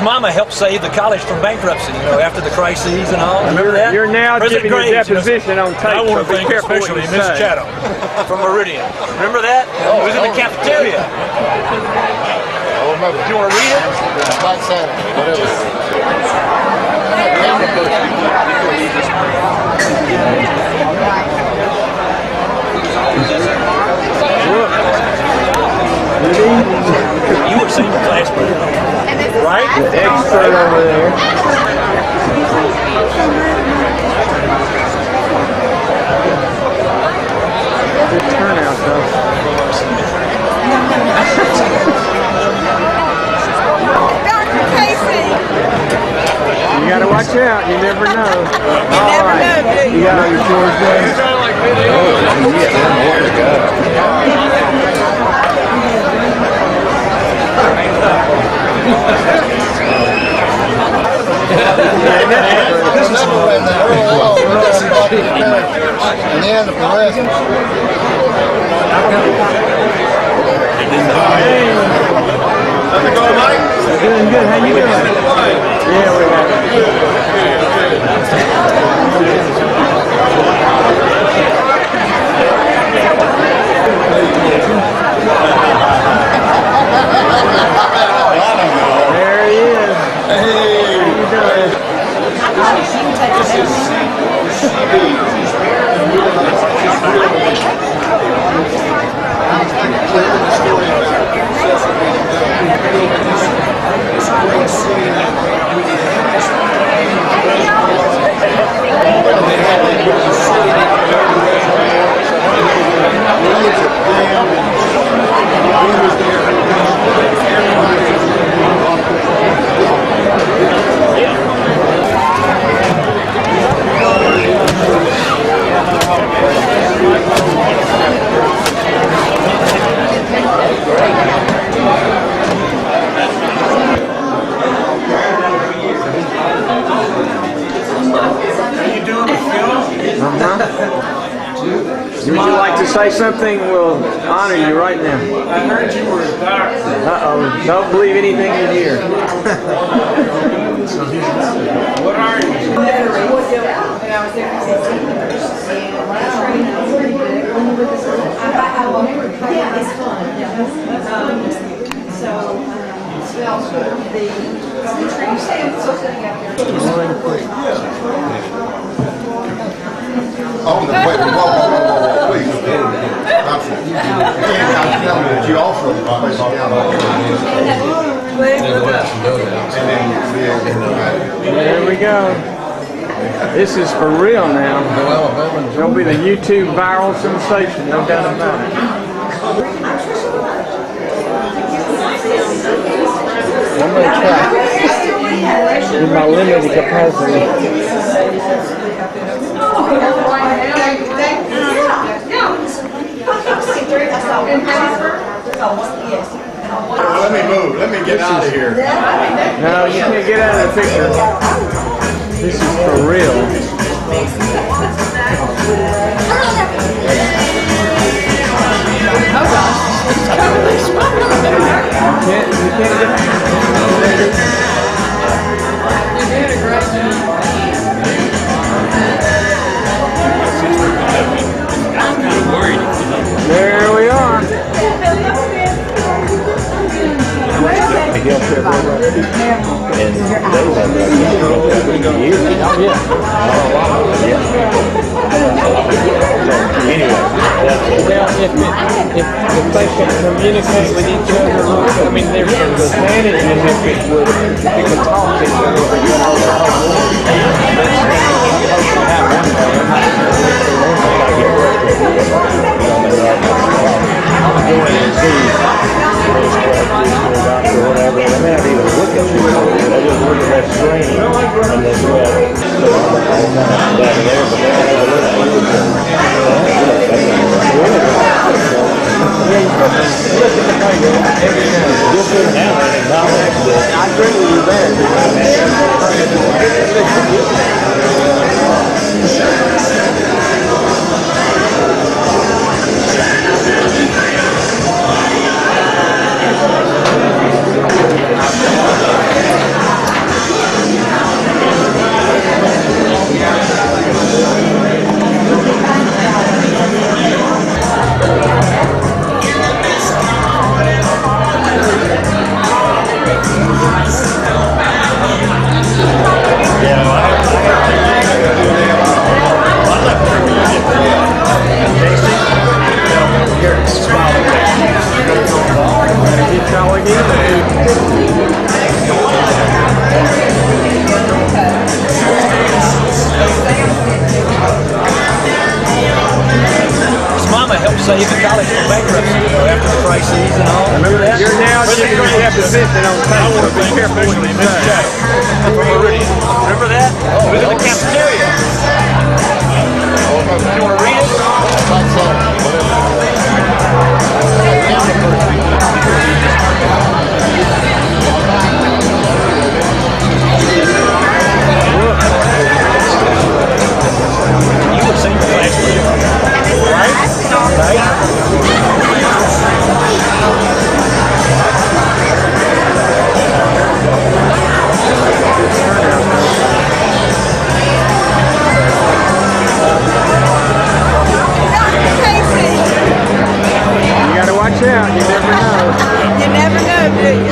Mama helped save the college from bankruptcy, after the crises and all. Remember that? You're now giving your deposition on tape. I want to thank especially Miss Chatham from Meridian. Remember that? It was in the cafeteria. Do you want to read it? Black Saturday, whatever. You were senior class, right? The expert over there. Good turnout, though. You gotta watch out. You never know. All right. You got all your chores done. And then the fluorescence. How's it going, Mike? Doing good. How you doing? Yeah, we got it. There he is. Hey. How you doing? This is CB. Would you like to say something? We'll honor you right now. I heard you were a doctor. Uh-oh. Don't believe anything you hear. What are you? Oh, no, wait, whoa, please. I'm telling you that you also place down There we go. This is for real now. It'll be the YouTube viral sensation, no doubt about it. I'm going to try in my limited capacity. Let me move. Let me get out of here. No, you can't get out of the picture. This is for real. You can't get There we are. If they can communicate with each other, I mean, there's an advantage in if it would, if they could talk to each other, but you know, the whole world. I agree with you there. saving college from bankruptcy after the crises and all. Remember that? You're now just have to visit on I want to thank officially Miss Shadow from Meridian. Remember that? It was in the cafeteria. You want to read it? You were singing last year, right? You gotta watch out. You never know. You never know, do you?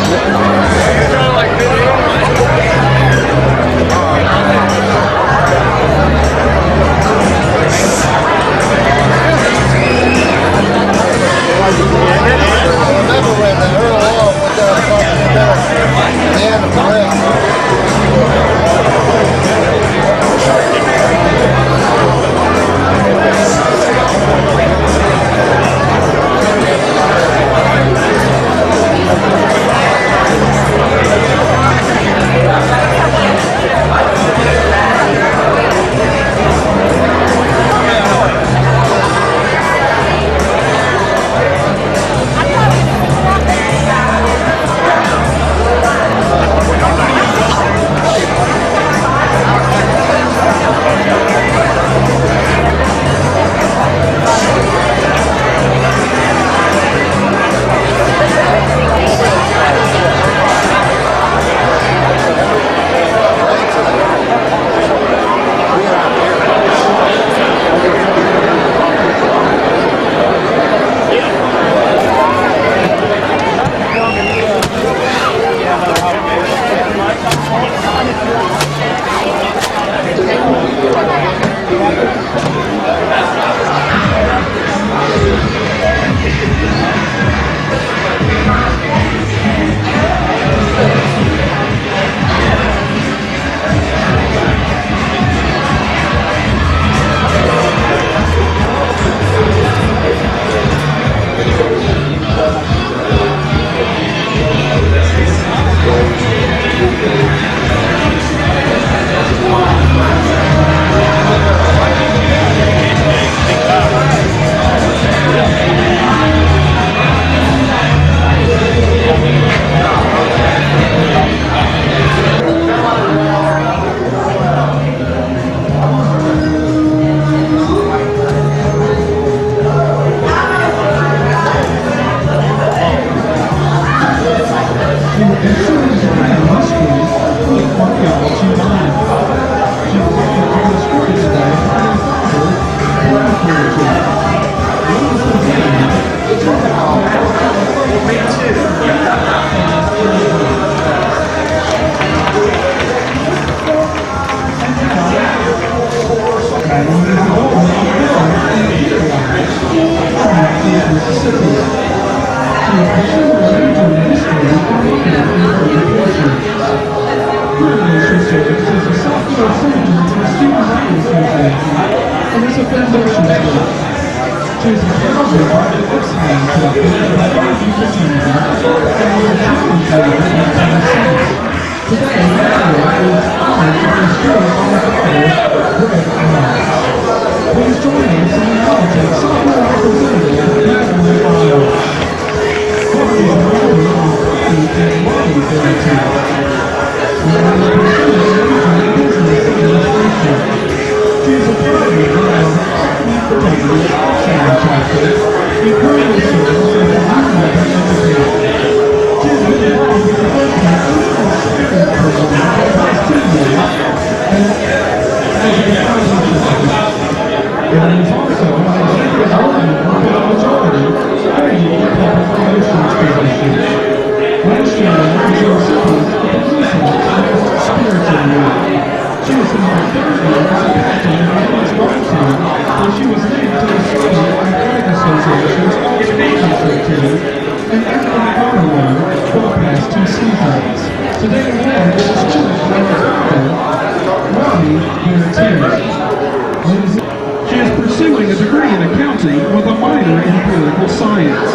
accounting with a minor in political science.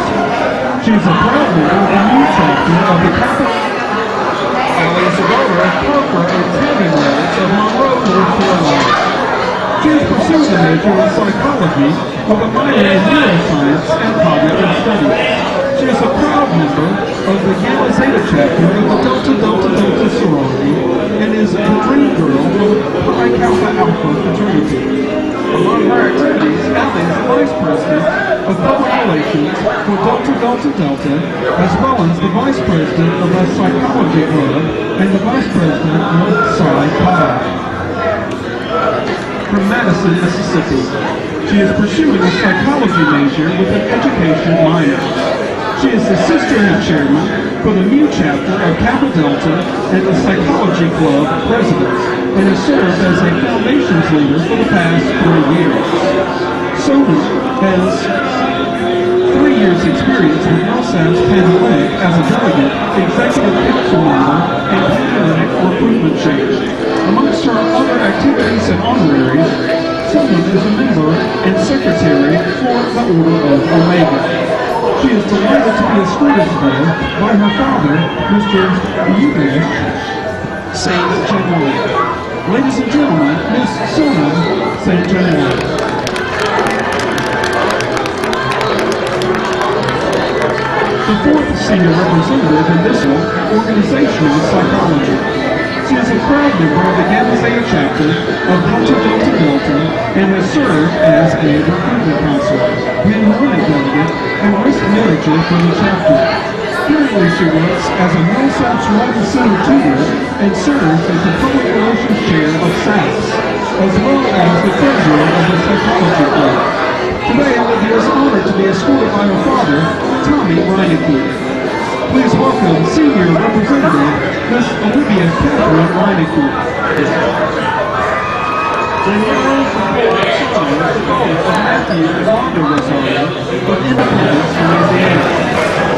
She is a proud member of the new chapter of the Catholic Valley is a voter of Parker and Tagging Roads of Monroe, North Carolina. She has pursued a major in psychology with a minor in neuroscience and cognitive studies. She is a proud member of the Gamma Zeta chapter of the Delta Delta Delta sorority and is the dream girl of Pi Kappa Alpha fraternity. Among her activities, Allie is the vice president of public relations for Delta Delta Delta, as well as the vice president of the psychology club and the vice president of Psi Pi. From Madison, Mississippi, she is pursuing a psychology major with an education minor. She is the sisterhood chairman for the new chapter of Kappa Delta and the Psychology Club president, and has served as a foundations leader for the past 3 years. Sona has 3 years experience with Millsaps Panhellenic as a delegate, executive council member, and Panhellenic recruitment change. Amongst her other activities and honoraries, Sona is a member and secretary for the Order of Omega. She is delighted to be escorted today by her father, Mr. Yugesh St. January. Ladies and gentlemen, Miss Sona St. January. The fourth senior representative in this organizational psychology. She is a proud member of the Gamma Zeta chapter of Delta Delta Delta and has served as a recruitment counselor, Panhellenic delegate, and risk manager for the chapter. Currently she works as a Millsaps Writing Center tutor and serves as the public relations chair of SAPS, as well as the treasurer of the psychology club. Today Olivia is honored to be escorted by her father, Tommy Reinickwood. Please welcome Senior Representative Miss Olivia Catherine Reinickwood. The heroes of the goal of Matthew Wanda Rosario of Independence, Louisiana.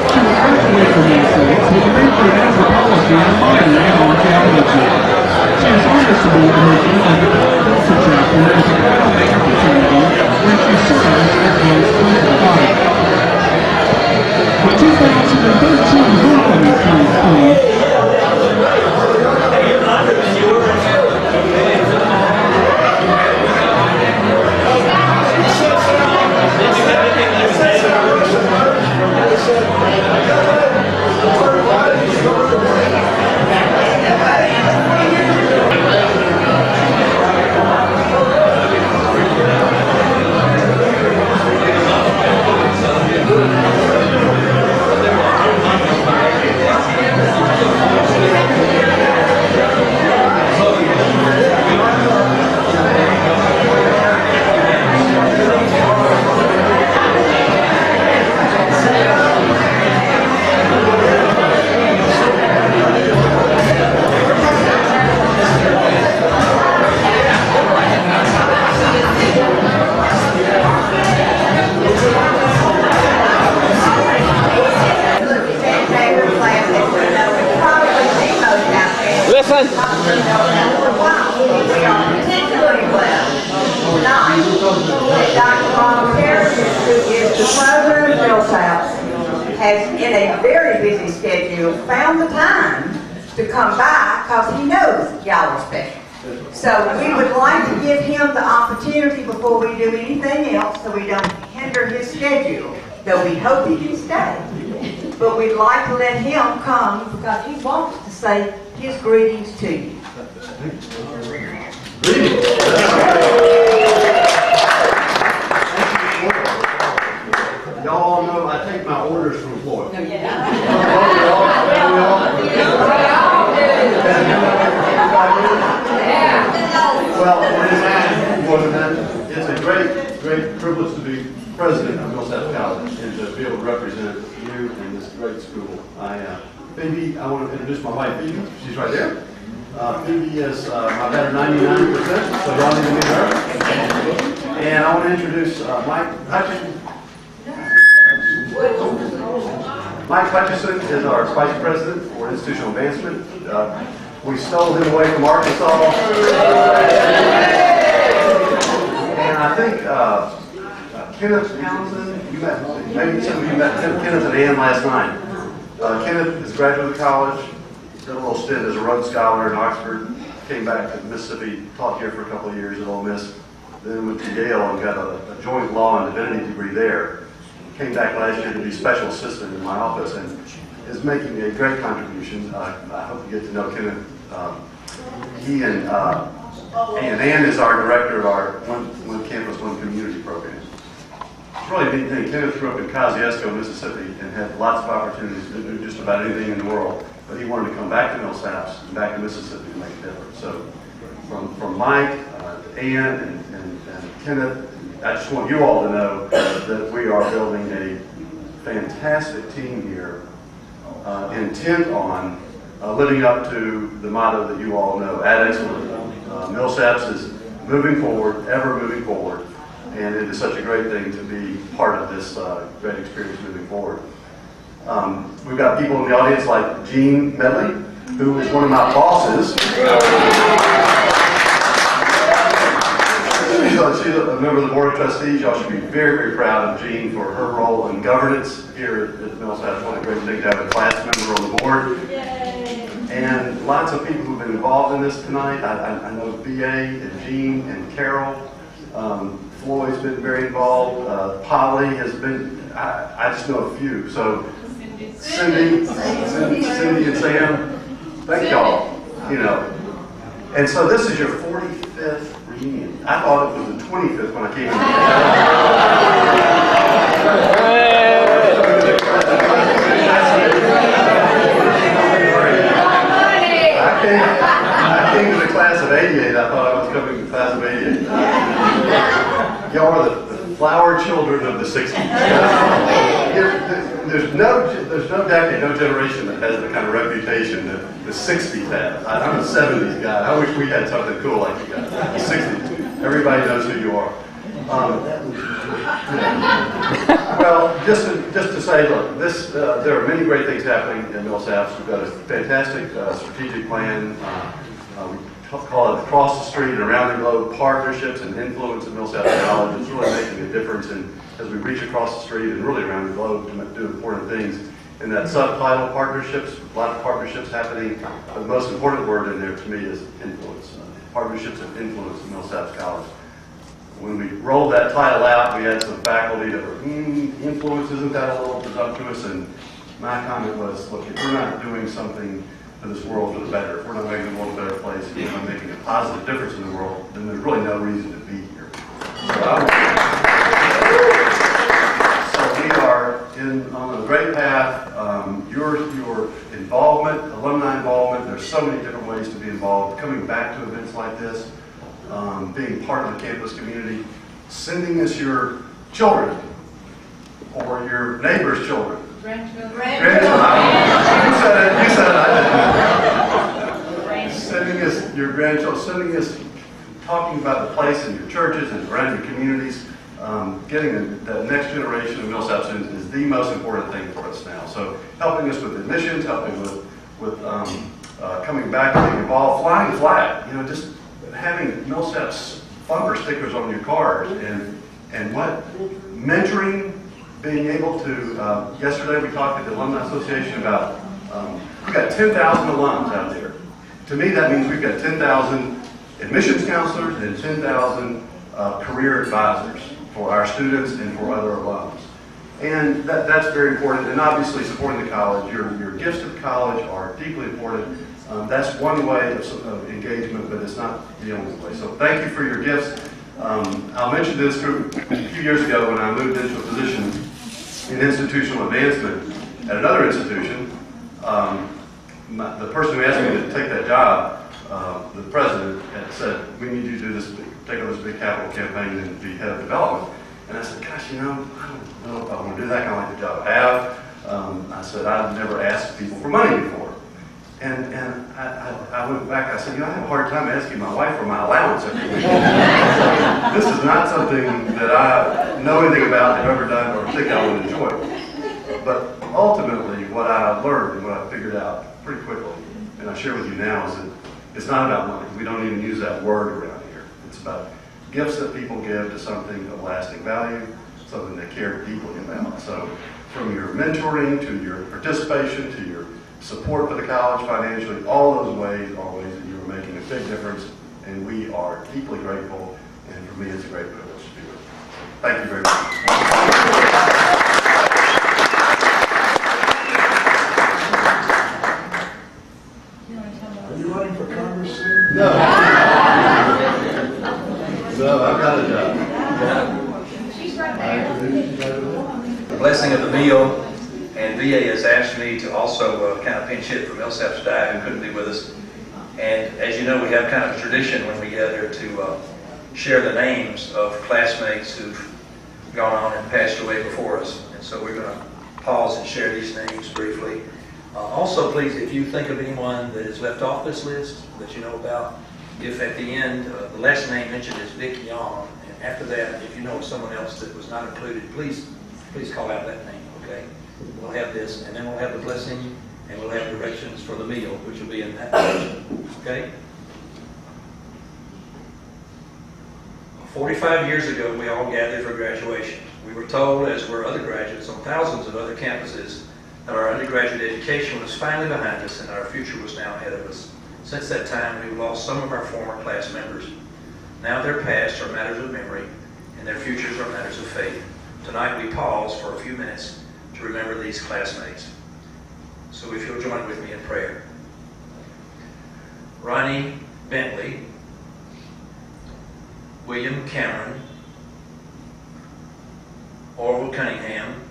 She will graduate from Millsaps with a major in anthropology and a minor in archaeology. She is honored to be a member of the Delta chapter of the Pi Omega fraternity, where she serves as vice president. The 2013 homecoming queen. Listen. Dr. Ron Parrish, who is the president of Millsaps, has, in a very busy schedule, found the time to come by because he knows y'all are special. So we would like to give him the opportunity before we do anything else so we don't hinder his schedule, though we hope he can stay. But we'd like to let him come because he wants to say his greetings to you. Y'all all know I take my orders from Floyd. Well, more than that, it's a great privilege to be president of Millsaps College and to be able to represent you and this great school. Phoebe, I want to introduce my wife, Phoebe. She's right there. Phoebe is my better 99%, so y'all need to meet her. And I want to introduce Mike Hutchinson. Mike Hutchinson is our vice president for institutional advancement. We stole him away from Arkansas. And I think Kenneth Townsend, maybe some of you met Kenneth and Ann last night. Kenneth is a graduate of college, did a little stint as a Rhodes Scholar in Oxford, came back to Mississippi, taught here for a couple of years at Ole Miss, then went to Yale and got a joint law and divinity degree there. Came back last year to be special assistant in my office and is making a great contribution. I hope you get to know Kenneth. He and Ann is our director of our One Campus, One Community program. It's really a neat thing. Kenneth grew up in Kosciuszko, Mississippi, and had lots of opportunities to do just about anything in the world. But he wanted to come back to Millsaps and back to Mississippi to make a difference. So from Mike to Ann and Kenneth, I just want you all to know that we are building a fantastic team here, intent on living up to the motto that you all know, ad excellence. Millsaps is moving forward, ever moving forward, and it is such a great thing to be part of this great experience moving forward. We've got people in the audience like Gene Medley, who is one of my bosses. She's a member of the Board of Trustees. Y'all should be very, very proud of Jean for her role in governance here at Millsaps. What a great thing to have a class member on the board. Yay. And lots of people who've been involved in this tonight. I know B.A. and Jean and Carol. Floyd's been very involved. Polly has been, I just know a few. So Cindy and Sam, thank y'all. You know. And so this is your 45th reunion. I thought it was the 25th when I came in. I came to the class of 88. I thought I was coming to the class of 88. Y'all are the flower children of the 60s. There's no decade, no generation that has the kind of reputation that the 60s have. I'm a 70s guy. I wish we had something cool like you guys. The 60s. Everybody knows who you are. Well, just to say, look, there are many great things happening in Millsaps. We've got a fantastic strategic plan. We call it across the street and around the globe partnerships and influence of Millsaps College. It's really making a difference as we reach across the street and really around the globe to do important things. And that subtitle partnerships, a lot of partnerships happening. But the most important word in there to me is influence. Partnerships of influence in Millsaps College. When we rolled that title out, we had some faculty that were, influence, isn't that a little presumptuous? And my comment was, look, if we're not doing something for this world for the better, if we're not making the world a better place, if we're not making a positive difference in the world, then there's really no reason to be here. So we are on a great path. Your involvement, alumni involvement, there's so many different ways to be involved. Coming back to events like this, being part of the campus community, sending us your children or your neighbor's children. Grandchildren. You said it, I didn't. Sending us your grandchildren, sending us, talking about the place in your churches and around your communities. Getting the next generation of Millsaps students is the most important thing for us now. So helping us with admissions, helping with coming back and being involved, flying the flag, just having Millsaps bumper stickers on your cars and what mentoring, being able to, yesterday we talked at the Alumni Association about, we've got 10,000 alums out there. To me that means we've got 10,000 admissions counselors and 10,000 career advisors for our students and for other alums. And that's very important, and obviously supporting the college. Your gifts to the college are deeply important. That's one way of engagement, but it's not the only way. So thank you for your gifts. I'll mention this group a few years ago when I moved into a position in institutional advancement at another institution. The person who asked me to take that job, the president, had said, we need you to do this, take over this big capital campaign and be head of development. And I said, gosh, I don't know if I want to do that kind of like the job I have. I said, I've never asked people for money before. And I went back, I said, I have a hard time asking my wife for my allowance every week. This is not something that I know anything about, have ever done, or think I would enjoy. But ultimately, what I learned and what I figured out pretty quickly, and I share with you now, is that it's not about money. We don't even use that word around here. It's about gifts that people give to something of lasting value. something they care deeply about. So from your mentoring to your participation to your support for the college financially, all those ways are ways that you are making a big difference, and we are deeply grateful, and for me it's a great privilege to do it. Thank you very much. Are you running for Congress soon? No. No, I've got a job. The blessing of the meal, and VA has asked me to also kind of pinch hit for Millsaps Dye, who couldn't be with us. And as you know, we have kind of a tradition when we gather to share the names of classmates who've gone on and passed away before us. And so we're going to pause and share these names briefly. Also, please, if you think of anyone that is left off this list that you know about, if at the end, the last name mentioned is Vic Young, and after that, if you know of someone else that was not included, please call out that name, okay? We'll have this, and then we'll have the blessing, and we'll have directions for the meal, which will be in that direction, okay? 45 years ago, we all gathered for graduation. We were told, as were other graduates on thousands of other campuses, that our undergraduate education was finally behind us and our future was now ahead of us. Since that time, we've lost some of our former class members. Now their past are matters of memory, and their futures are matters of faith. Tonight we pause for a few minutes to remember these classmates. So if you'll join with me in prayer. Ronnie Bentley, William Cameron, Orville Cunningham,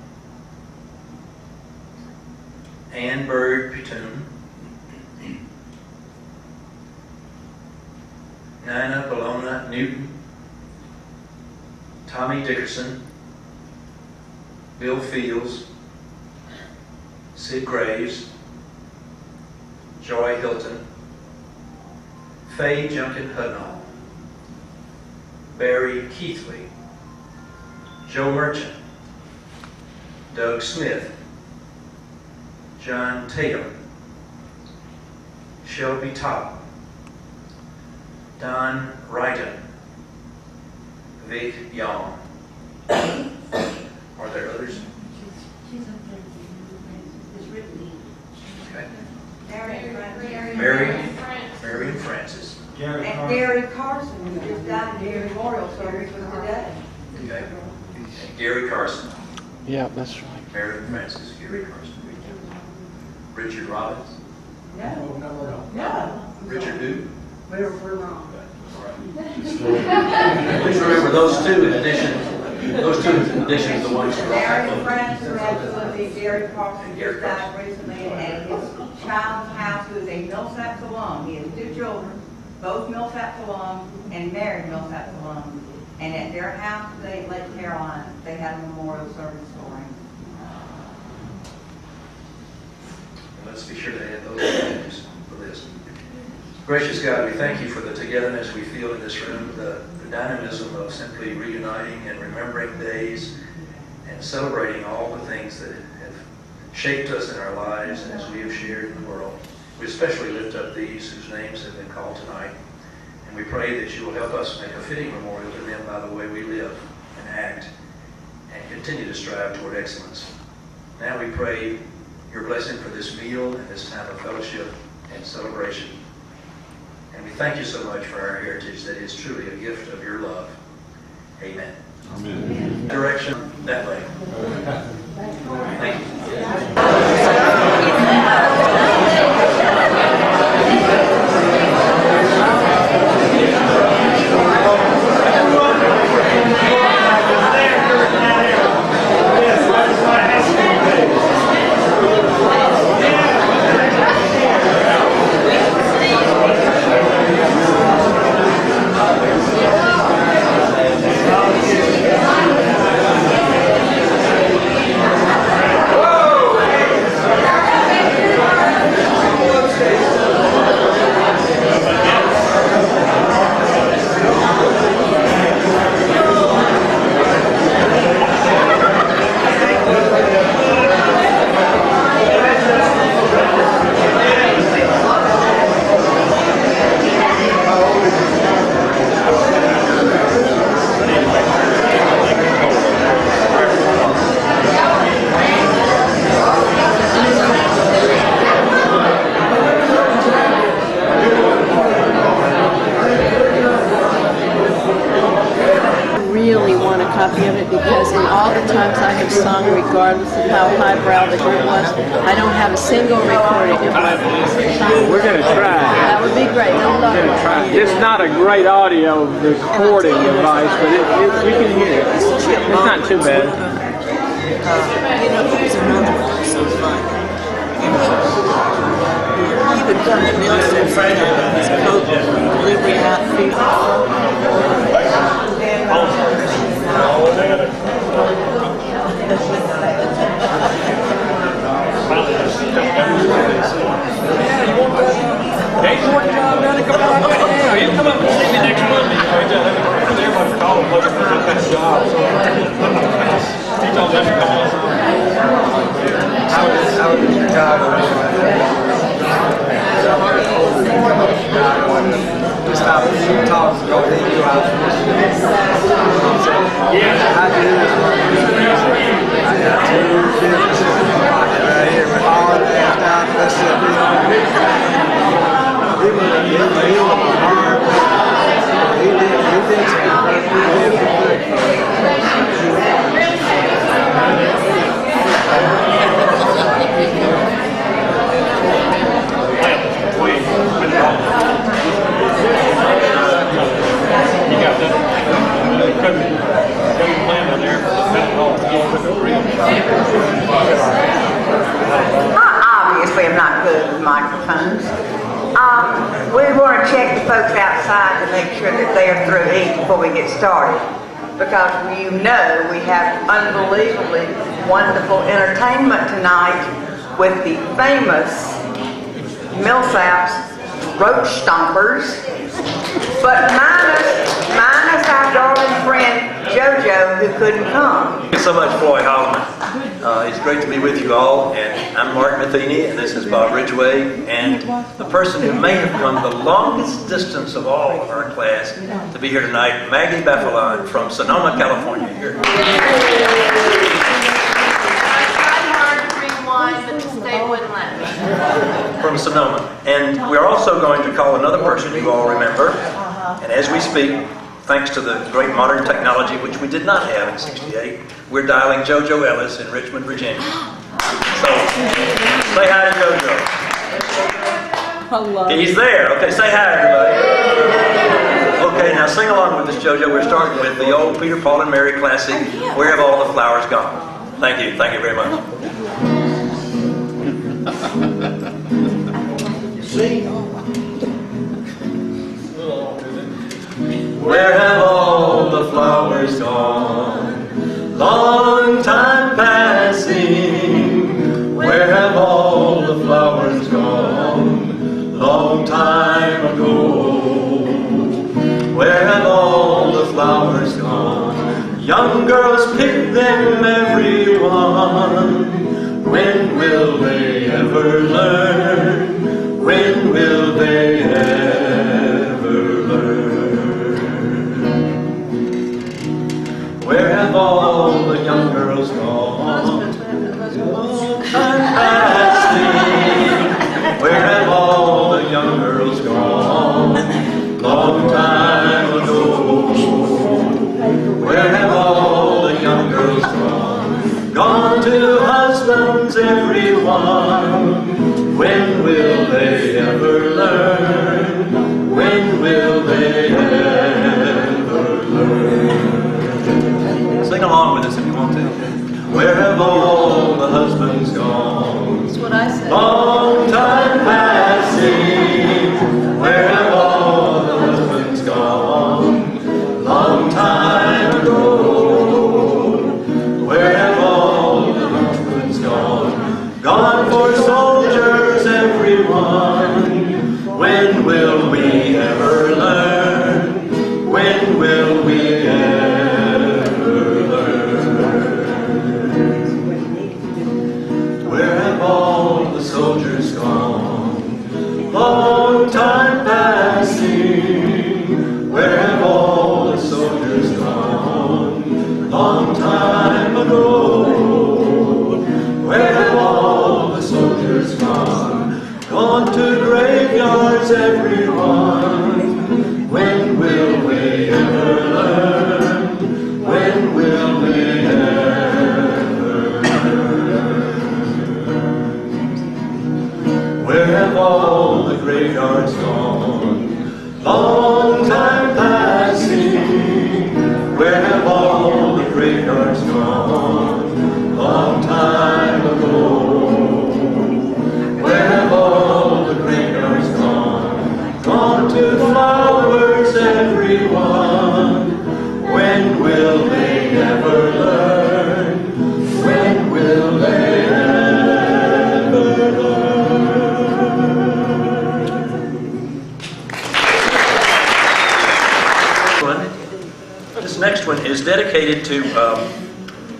Ann Bird Pitoon, Nina Bologna Newton, Tommy Dickerson, Bill Fields, Sid Graves, Joy Hilton, Faye Junkin Hudnall, Barry Keithley, Joe Merchant, Doug Smith, John Tatum, Shelby Top, Don Wrighton, Vic Young. Are there others? Okay. Mary and Francis. And Gary Carson, who just died in the memorial service was today. Okay. And Gary Carson. Yeah, that's right. Mary and Francis. Gary Carson. Richard Robbins. No. Richard who? We're long. Please remember those two in addition to the ones. Mary and Francis, absolutely. Gary Carson just died recently, and his child's house, who is a Millsaps alum. He has 2 children, both Millsaps alum and married Millsaps alum. And at their house today in Lake Carolina, they had a memorial service for him. Let's be sure to add those names for this. Gracious God, we thank you for the togetherness we feel in this room, the dynamism of simply reuniting and remembering days and celebrating all the things that have shaped us in our lives and as we have shared in the world. We especially lift up these whose names have been called tonight, and we pray that you will help us make a fitting memorial to them by the way we live and act and continue to strive toward excellence. Now we pray your blessing for this meal and this time of fellowship and celebration. And we thank you so much for our heritage that is truly a gift of your love. Amen. Amen. Direction that way. Thank of it because in all the times I have sung, regardless of how highbrow the group was, I don't have a single recording of my voice. We're going to try. That would be great. We're going to try. It's not a great audio recording device, but we can hear it. It's not too bad. He would come to Millsaps in his coat delivery outfit. Dave's one job done, come on right now. He'll come up and see me next Monday. Everybody's calling looking for that job. He told them to come on. I was in Chicago. Just stop and talk and go to you out. Yeah. I do. I got 2 businesses in my pocket right here. We're all passed out to Mississippi. He was a hard man. He did Obviously, I'm not good with microphones. We want to check the folks outside to make sure that they are through eating before we get started. Because you know we have unbelievably wonderful entertainment tonight with the famous Millsaps Roach Stompers, but minus our darling friend JoJo who couldn't come. Thank you so much, Floyd Holloman. It's great to be with you all, and I'm Mark Matheny, and this is Bob Ridgway, and the person who may have come the longest distance of all of our class to be here tonight, Maggie Baffelon from Sonoma, California. Here. I tried hard to bring wine, but the state wouldn't let me. From Sonoma. And we're also going to call another person you all remember, and as we speak, thanks to the great modern technology, which we did not have in '68, we're dialing JoJo Ellis in Richmond, Virginia. So, say hi to JoJo. Hello. He's there. Okay, say hi, everybody. Okay, now sing along with us, JoJo. We're starting with the old Peter, Paul, and Mary classic, Where Have All the Flowers Gone? Thank you. Thank you very much. Where have all the flowers gone? Long time passing. Where have all the flowers gone? Long time ago. Where have all the flowers gone? Young girls pick them, every one. When will they ever learn? When will they ever learn? Where have all the young girls gone? Time passing. Where have all the young girls gone? Long time ago. Where have all the young girls gone? Gone to husbands, everyone. When will they ever learn? When will they ever learn? Sing along with us if you want to. Where have all the husbands gone? That's what I said. Long time passing. Where have all the husbands gone? Long time ago. Where have all the husbands gone? Gone for soldiers, everyone. When will we ever learn? When will we ever learn? Where have all the soldiers gone? Long time passing. Where have all the soldiers gone? Long time ago. Where have all the soldiers gone? Gone to graveyards, everyone. When will we ever learn? When will graveyard's gone. Long time passing, where have all the graveyards gone? Long time ago, where have all the graveyards gone? Gone to the flowers, everyone. When will they ever learn? When will they ever learn? This next one is dedicated to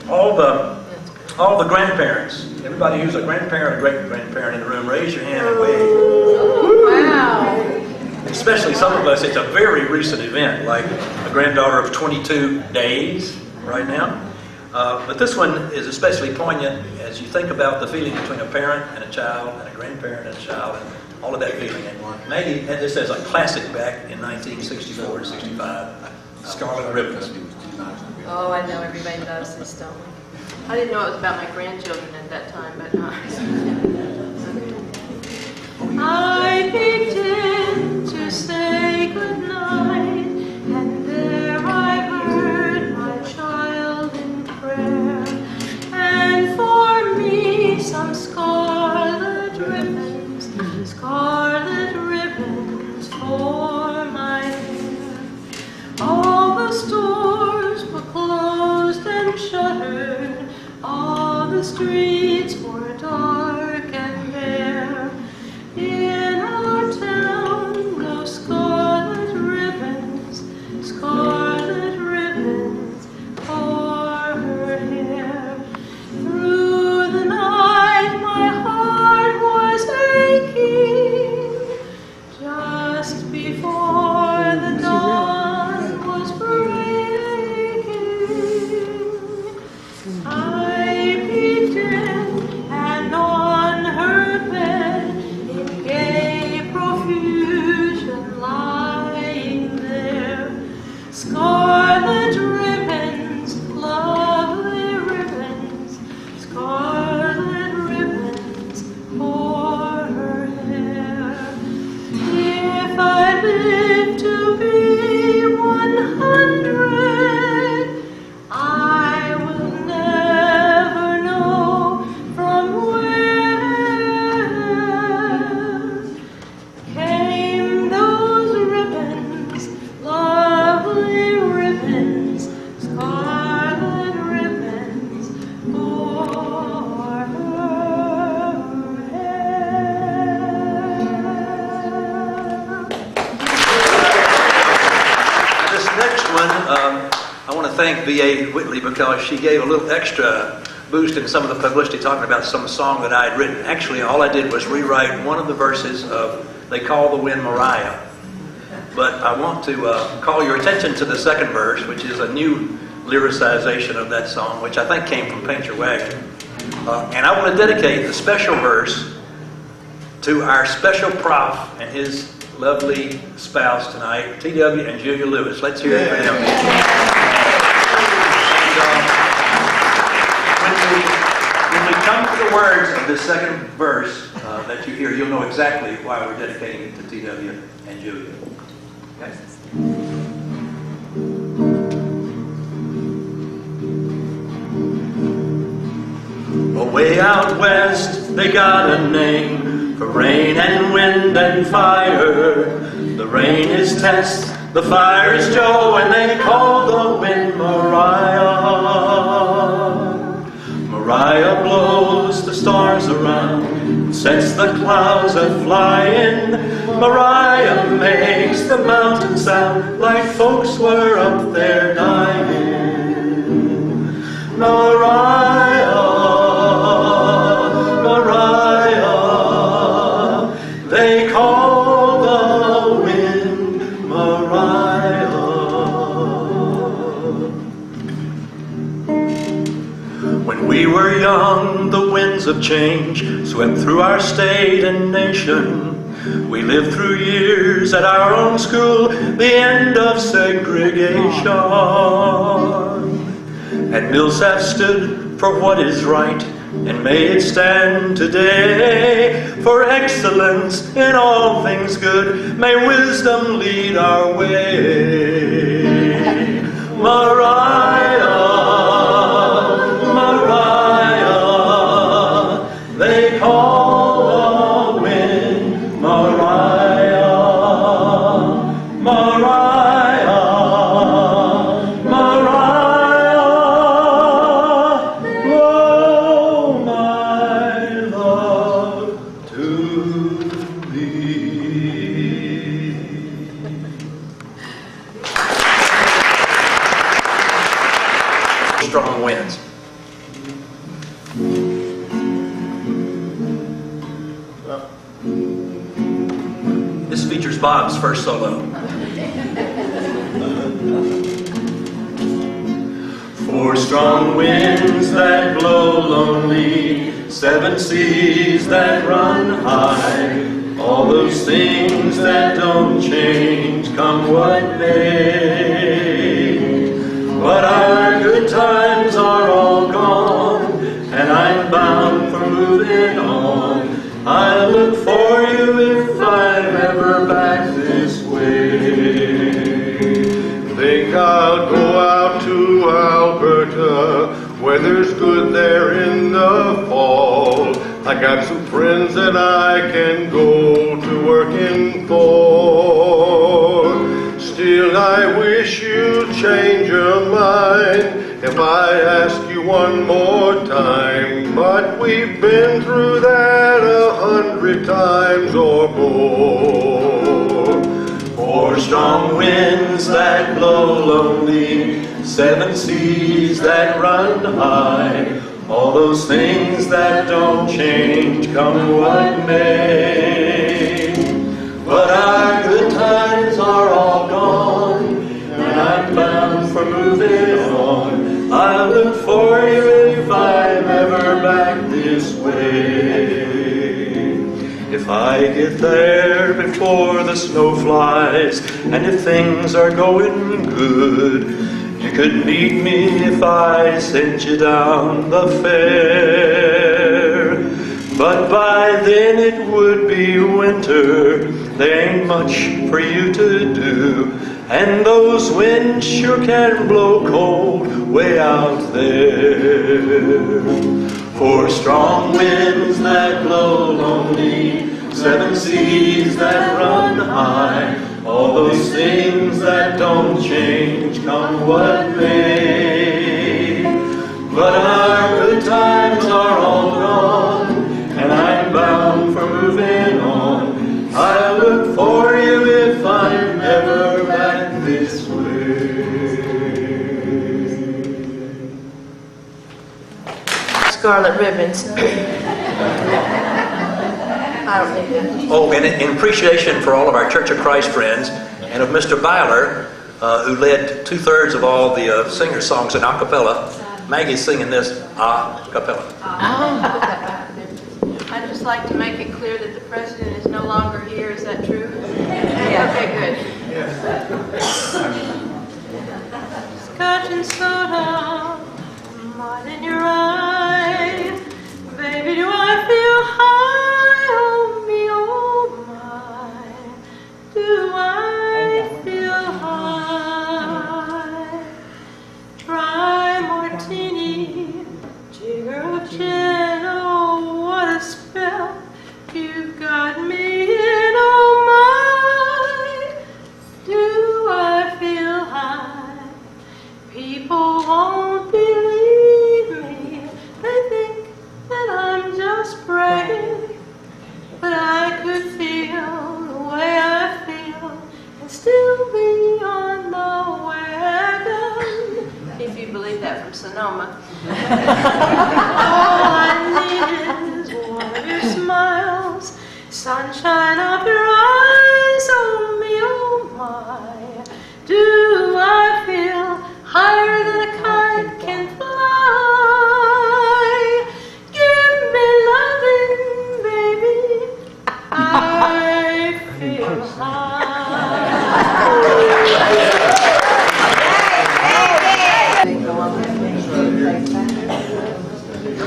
all the grandparents. Everybody who's a grandparent or great-grandparent in the room, raise your hand and wave. Wow. Especially some of us, it's a very recent event, like a granddaughter of 22 days right now. But this one is especially poignant as you think about the feeling between a parent and a child, and a grandparent and a child, and all of that feeling. And Maggie had this as a classic back in 1964 and 65, Scarlet Ribbons. Oh, I know everybody knows this, don't we? I didn't know it was about my grandchildren at that time, but I peeked in to say goodnight, and there I heard my child in prayer, and for me some scarlet ribbons for my hair. All the stores were closed and shuttered, all the streets were dark and bare. In our town, no scarlet ribbons for her hair. Through the night, my heart was aching. Just before the dawn was breaking, I peeked in, and on her bed, in gay profusion lying there, scarlet ribbons, lovely ribbons, scarlet ribbons for her hair. If I live to be 100, I will never know from where came those ribbons, lovely ribbons, scarlet ribbons for her hair. This next one, I want to thank V.A. Whitley because she gave a little extra boost in some of the publicity talking about some song that I had written. Actually, all I did was rewrite one of the verses of They Call the Wind Mariah. But I want to call your attention to the second verse, which is a new lyricization of that song, which I think came from Paint Your Wagon. And I want to dedicate the special verse to our special prof and his lovely spouse tonight, T.W. and Julia Lewis. Let's hear it for them. And, when we come to the words of the second verse that you hear, you'll know exactly why we're dedicating it to T.W. and Julia. Okay? Away out west, they got a name for rain and wind and fire. The rain is Tess, the fire is Joe, and they call the wind Mariah. Mariah blows the stars around, sets the clouds a-flying. Mariah makes the mountains sound like folks were up there dying. Mariah, Mariah, they call the wind Mariah. When we were young, the winds of change swept through our state and nation. We lived through years at our own school, the end of segregation. And Millsaps stood for what is right, and may it stand today for excellence in all things good. May wisdom lead our way. Mariah, Mariah, they call the wind Mariah, Mariah, Mariah, blow my love to thee. Strong winds. This features Bob's first solo. Four strong winds that blow lonely, seven seas that run high, all those things that don't change, come what may. But our good times are all gone, and I'm bound for moving on. I look for you if I'm ever back this way. Think I'll go out to Alberta, weather's good there in the fall. I got some friends that I can go to working for. Still I wish you'd change your mind if I ask you one more time. But we've been through that 100 times or more. Four strong winds that blow lonely, seven seas that run high, all those things that don't change, come what may. But our good times are all gone, and I'm bound for moving on. I'll look for you if I'm ever back this way. If I get there before the snow flies, and if things are going good, you could meet me if I sent you down the fair. But by then it would be winter, there ain't much for you to do, and those winds sure can blow cold way out there. Four strong winds that blow lonely, seven seas that run high, all those things that don't change, come what may. But our good times are all gone, and I'm bound for moving on. I look for you if I'm ever back this way. Scarlet ribbons. I don't think that. Oh, and in appreciation for all of our Church of Christ friends, and of Mr. Byler, who led 2/3 of all the singer songs in a cappella, Maggie's singing this a cappella. I'd just like to make it clear that the president is no longer here. Is that true? Yeah. Okay, good. Scotch and soda, mine in your eye. Baby, do I feel high? Oh me, oh my. Do I feel high? Try martini, jigger of gin. Oh, what a spell you've got me in. Oh my, do I feel high? People won't believe me. They think that I'm just bragging, but I could feel the way I feel and still be on the wagon. If you believe that from Sonoma. All I need is one of your smiles, sunshine of your eyes. Oh me, oh my, do I feel higher than a kite can fly? Give me loving, baby, I feel high.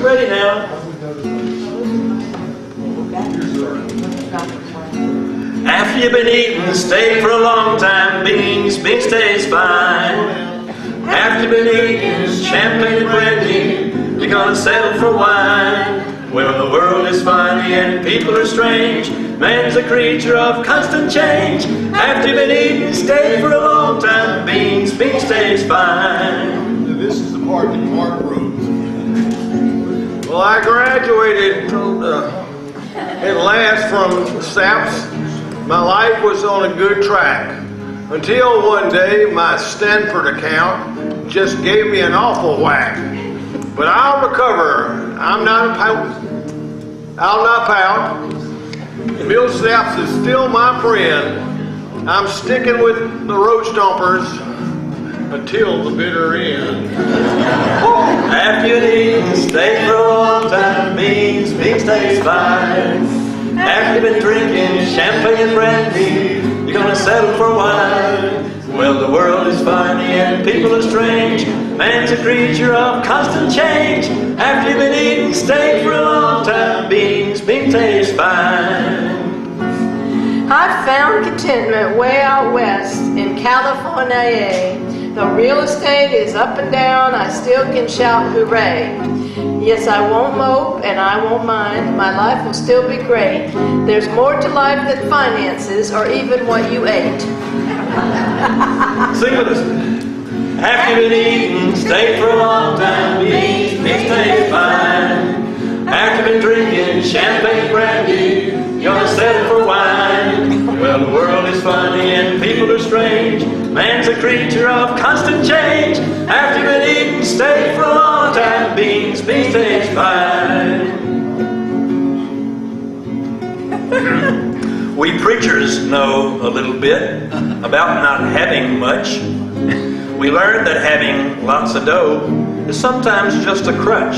ready now. After you've been eating steak for a long time, beans stays fine. After you've been eating champagne and brandy, you're gonna settle for wine. Well, the world is funny and people are strange. Man's a creature of constant change. After you've been eating steak for a long time, beans stays fine. This is the part that Mark wrote. Well, I graduated at last from Millsaps. My life was on a good track until one day my Stanford account just gave me an awful whack. But I'll recover. I'll not pout. Millsaps is still my friend. I'm sticking with the road stompers until the bitter end. After you eat steak for a long time, beans stays fine. After you've been drinking champagne and brandy, you're gonna settle for wine. Well, the world is funny and people are strange. Man's a creature of constant change. After you've been eating steak for a long time, beans stays fine. I found contentment way out west in California. Though real estate is up and down, I still can shout hooray. Yes, I won't mope and I won't mind. My life will still be great. There's more to life than finances or even what you ate. Sing with us. After you've been eating steak for a long time, beans stays fine. After you've been drinking champagne brandy, you're gonna settle for wine. Well, the world is funny and people are strange. Man's a creature of constant change. After you've been eating steak for a long time, beans stays fine. We preachers know a little bit about not having much. We learned that having lots of dough is sometimes just a crutch.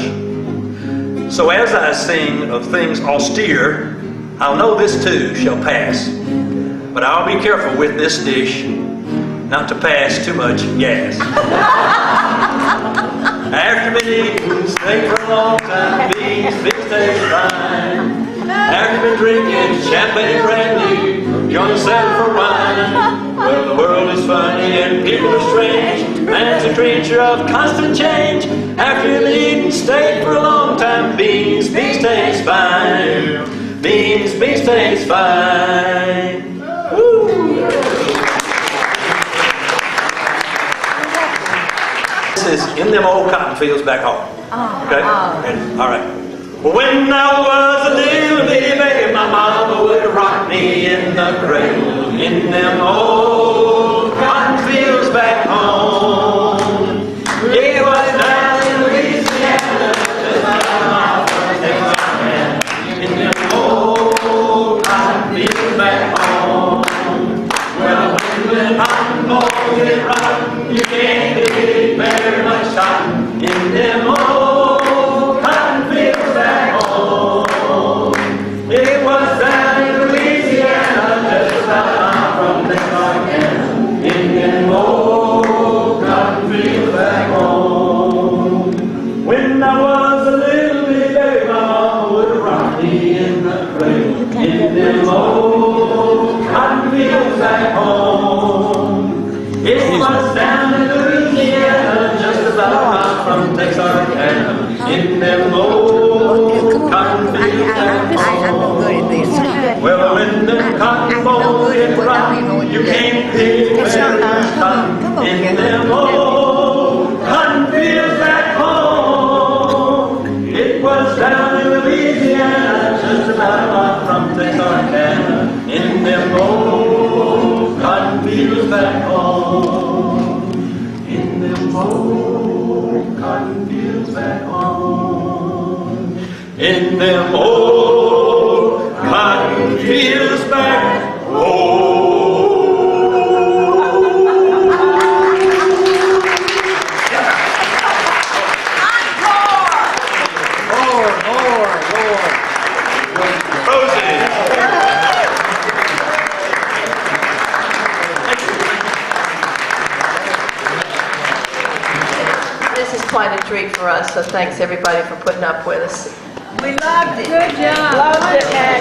So as I sing of things austere, I'll know this too shall pass. But I'll be careful with this dish not to pass too much gas. After been eating steak for a long time, beans stays fine. After been drinking champagne and brandy, you're gonna settle for wine. Well, the world is funny and people are strange. Man's a creature of constant change. After you've been eating steak for a long time, beans stays fine. Beans stays fine. Woo. This is In Them Old Cotton Fields Back Home. Okay? And, all right. When I was a little bitty baby, my mama would rock me in the cradle in them old cotton fields back home. It was down in Louisiana, just like my first exam, in them old cotton fields back home. Well, when the cotton balls get rotten, you can't get very much cotton in them old cotton fields back home. It was down in Louisiana, just about a mile from Texarkana, in them old cotton fields back home. When I was a little bitty baby, my mama would rock me in the cradle, in them old cotton fields back home. It was down in Louisiana, just about a mile from Texarkana, in them old cotton fields back home. Well, when the cotton balls get rotten, you can't pick very much cotton in them old cotton fields back home. It was down in Louisiana, just about a mile from Texarkana, in them old cotton fields back home. In them old cotton fields back home. In them old cotton fields back home. This is quite a treat for us, so thanks everybody for putting up with us. We loved it. Good job. Loved it, Maddie.